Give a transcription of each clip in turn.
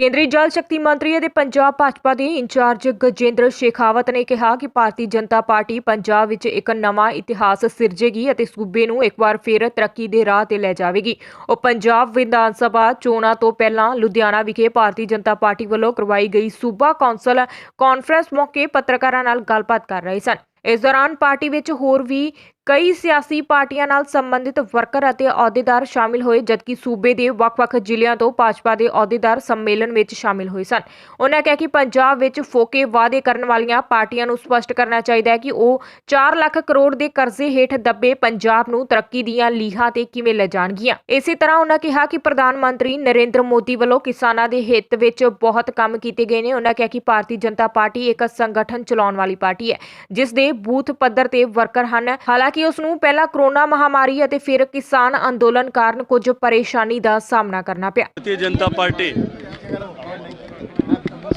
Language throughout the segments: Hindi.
ਕੇਂਦਰੀ ਜਲ ਸ਼ਕਤੀ ਮੰਤਰੀ ਅਤੇ ਪੰਜਾਬ ਭਾਜਪਾ ਦੇ ਇੰਚਾਰਜ ਗਜੇਂਦਰ ਸ਼ੇਖਾਵਤ ਨੇ ਕਿਹਾ ਕਿ ਭਾਰਤੀ ਜਨਤਾ ਪਾਰਟੀ ਪੰਜਾਬ ਵਿੱਚ ਇੱਕ ਨਵਾਂ ਇਤਿਹਾਸ ਸਿਰਜੇਗੀ ਅਤੇ ਸੂਬੇ ਨੂੰ ਇੱਕ ਵਾਰ ਫਿਰ ਤਰੱਕੀ ਦੇ ਰਾਹ ਤੇ ਲੈ ਜਾਵੇਗੀ। ਉਹ ਪੰਜਾਬ ਵਿਧਾਨ ਸਭਾ ਚੋਣਾਂ ਤੋਂ ਪਹਿਲਾਂ ਲੁਧਿਆਣਾ ਵਿਖੇ ਭਾਰਤੀ ਜਨਤਾ ਪਾਰਟੀ ਵੱਲੋਂ ਕਰਵਾਈ ਗਈ ਸੂਬਾ ਕੌਂਸਲ ਕਾਨਫਰੰਸ ਮੌਕੇ ਪੱਤਰਕਾਰਾਂ ਨਾਲ ਗੱਲਬਾਤ ਕਰ ਰਹੇ ਸਨ। ਇਸ ਦੌਰਾਨ ਪਾਰਟੀ ਵਿੱਚ ਹੋਰ ਵੀ ਕਈ ਸਿਆਸੀ ਪਾਰਟੀਆਂ ਨਾਲ ਸੰਬੰਧਿਤ ਵਰਕਰ ਅਤੇ ਅਹੁਦੇਦਾਰ ਸ਼ਾਮਿਲ ਹੋਏ, ਜਦਕਿ ਸੂਬੇ ਦੇ ਵੱਖ-ਵੱਖ ਜ਼ਿਲ੍ਹਿਆਂ ਤੋਂ ਭਾਜਪਾ ਦੇ ਅਹੁਦੇਦਾਰ ਸੰਮੇਲਨ ਵਿੱਚ ਸ਼ਾਮਿਲ ਹੋਏ ਸਨ। ਉਨ੍ਹਾਂ ਕਿਹਾ ਕਿ ਪੰਜਾਬ ਵਿੱਚ ਫੋਕੇ ਵਾਅਦੇ ਕਰਨ ਵਾਲੀਆਂ ਪਾਰਟੀਆਂ ਨੂੰ ਸਪਸ਼ਟ ਕਰਨਾ ਚਾਹੀਦਾ ਹੈ ਕਿ ਉਹ 4 ਲੱਖ ਕਰੋੜ ਦੇ ਕਰਜ਼ੇ ਹੇਠ ਦੱਬੇ ਪੰਜਾਬ ਨੂੰ ਤਰੱਕੀ ਦੀਆਂ ਲੀਹਾਂ ਤੇ ਕਿਵੇਂ ਲੈ ਜਾਣਗੀਆਂ। ਇਸੇ ਤਰ੍ਹਾਂ ਉਨ੍ਹਾਂ ਕਿਹਾ ਕਿ ਪ੍ਰਧਾਨ ਮੰਤਰੀ ਨਰਿੰਦਰ ਮੋਦੀ ਵੱਲੋਂ ਕਿਸਾਨਾਂ ਦੇ ਹਿੱਤ ਵਿੱਚ ਬਹੁਤ ਕੰਮ ਕੀਤੇ ਗਏ ਨੇ। ਉਨ੍ਹਾਂ ਕਿਹਾ ਕਿ ਭਾਰਤੀ ਜਨਤਾ ਪਾਰਟੀ ਇੱਕ ਸੰਗਠਨ ਚਲਾਉਣ ਵਾਲੀ ਪਾਰਟੀ ਹੈ, ਜਿਸ ਦੇ ਬੂਥ ਪੱਧਰ ਤੇ ਵਰਕਰ ਹਨ। ਹਾਲਾਂਕਿ ਉਸ ਨੂੰ ਪਹਿਲਾਂ कोरोना महामारी ਅਤੇ ਫਿਰ किसान अंदोलन कारण कुछ परेशानी का सामना करना पिया। भारतीय जनता पार्टी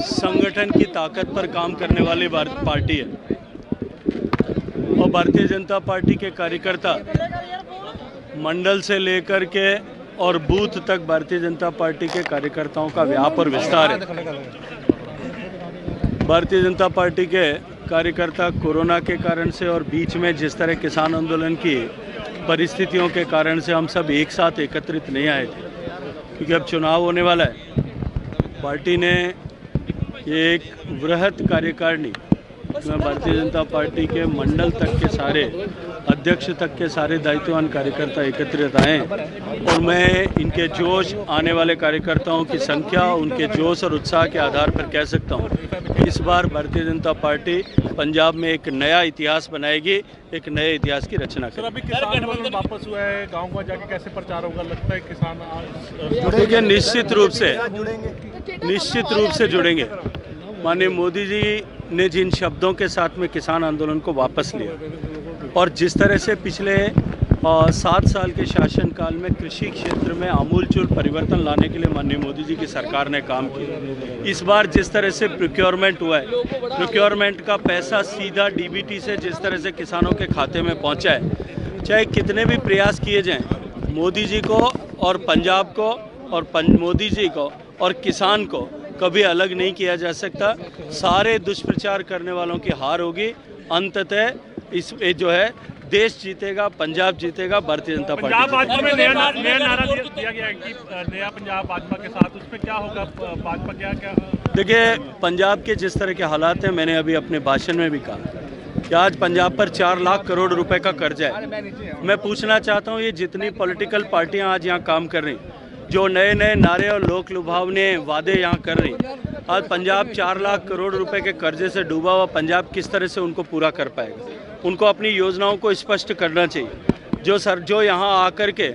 संगठन की ताकत पर काम करने वाली पार्टी है और भारतीय जनता पार्टी के कार्यकर्ता मंडल से लेकर के और बूथ तक भारतीय जनता पार्टी के कार्यकर्ताओं का व्याप और विस्तार है। भारतीय जनता पार्टी के कार्यकर्ता कोरोना के कारण से और बीच में जिस तरह किसान आंदोलन की परिस्थितियों के कारण से हम सब एक साथ एकत्रित नहीं आए थे, क्योंकि अब चुनाव होने वाला है। पार्टी ने एक वृहत कार्यकारिणी में भारतीय जनता पार्टी के मंडल तक के सारे अध्यक्ष तक के सारे दायित्ववान कार्यकर्ता एकत्रित आए और मैं इनके जोश, आने वाले कार्यकर्ताओं की संख्या, उनके जोश और उत्साह के आधार पर कह सकता हूँ इस बार भारतीय जनता पार्टी पंजाब में एक नया इतिहास बनाएगी, एक नए इतिहास की रचना करेगी। अभी किसान आंदोलन वापस हुआ है, गाँव में जाके कैसे प्रचार होगा? लगता है किसान देखिए निश्चित रूप से जुड़ेंगे। माननीय मोदी जी ने जिन शब्दों के साथ में किसान आंदोलन को वापस लिया और जिस तरह से पिछले 7 साल के शासनकाल में कृषि क्षेत्र में आमूलचूल परिवर्तन लाने के लिए माननीय मोदी जी की सरकार ने काम किया, इस बार जिस तरह से प्रोक्योरमेंट हुआ है, प्रोक्योरमेंट का पैसा सीधा डीबीटी से जिस तरह से किसानों के खाते में पहुंचा है, चाहे कितने भी प्रयास किए जाएं, मोदी जी को और पंजाब को और मोदी जी को और किसान को कभी अलग नहीं किया जा सकता। सारे दुष्प्रचार करने वालों की हार होगी। अंततः इस जो है देश जीतेगा, पंजाब जीतेगा, भारतीय जनता पार्टी। पंजाब भाजपा में नया नारा दिया गया है कि नया पंजाब भाजपा के साथ, उसमें क्या होगा? भाजपा क्या देखिए पंजाब के जिस तरह के हालात हैं, मैंने अभी अपने भाषण में भी कहा कि आज पंजाब पर 4 लाख करोड़ रुपए का कर्जा है। मैं पूछना चाहता हूँ, ये जितनी पॉलिटिकल पार्टियाँ आज यहाँ काम कर रही, जो नए नए नारे और लोक लुभावने वादे यहाँ कर रही, आज पंजाब 4 लाख करोड़ रुपए के कर्जे से डूबा हुआ पंजाब किस तरह से उनको पूरा कर पाएगा? उनको अपनी योजनाओं को स्पष्ट करना चाहिए। जो यहाँ आकर के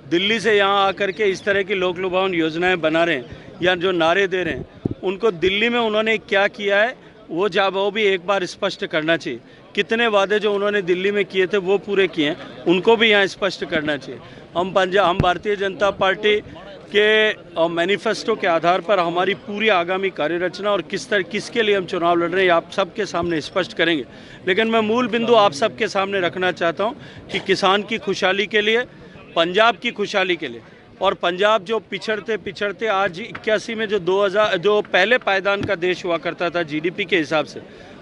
दिल्ली से यहाँ आकर के इस तरह की लोक लुभावन योजनाएं बना रहे हैं या जो नारे दे रहे हैं, उनको दिल्ली में उन्होंने क्या किया है वो भी एक बार स्पष्ट करना चाहिए। कितने वादे जो उन्होंने दिल्ली में किए थे वो पूरे किए हैं, उनको भी यहाँ स्पष्ट करना चाहिए। हम भारतीय जनता पार्टी के मैनिफेस्टो के आधार पर हमारी पूरी आगामी कार्यरचना और किसके लिए हम चुनाव लड़ रहे हैं आप सबके सामने स्पष्ट करेंगे। लेकिन मैं मूल बिंदु आप सबके सामने रखना चाहता हूं कि किसान की खुशहाली के लिए, पंजाब की खुशहाली के लिए, और पंजाब जो पिछड़ते आज 81 में जो पहले पायदान का देश हुआ करता था जीडीपी के हिसाब से,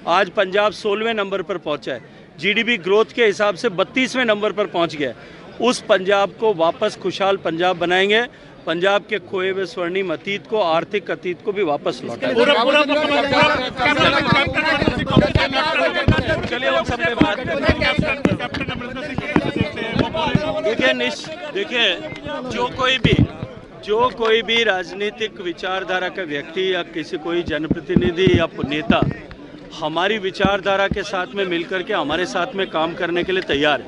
आज पंजाब 16वें नंबर पर पहुंचा है। जीडीपी ग्रोथ के हिसाब से 32वें नंबर पर पहुंच गया है। उस पंजाब को वापस खुशहाल पंजाब बनाएंगे। पंजाब के खोए हुए स्वर्णिम अतीत को, आर्थिक अतीत को भी वापस लौटाएंगे। देखिए जो कोई भी राजनीतिक विचारधारा का व्यक्ति या कोई जनप्रतिनिधि या नेता हमारी विचारधारा के साथ में मिलकर के हमारे साथ में काम करने के लिए तैयार है,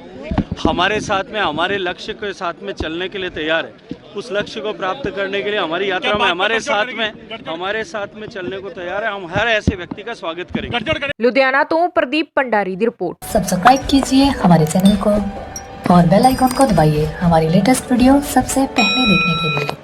हमारे साथ में हमारे लक्ष्य के साथ में चलने के लिए तैयार है, उस लक्ष्य को प्राप्त करने के लिए हमारी यात्रा में हमारे साथ में चलने को तैयार है। हम हर ऐसे व्यक्ति का स्वागत करेंगे। लुधियाना तो प्रदीप भंडारी की रिपोर्ट। सब्सक्राइब कीजिए हमारे चैनल को और बेल आइकॉन को दबाइए हमारी लेटेस्ट वीडियो सबसे पहले देखने के लिए।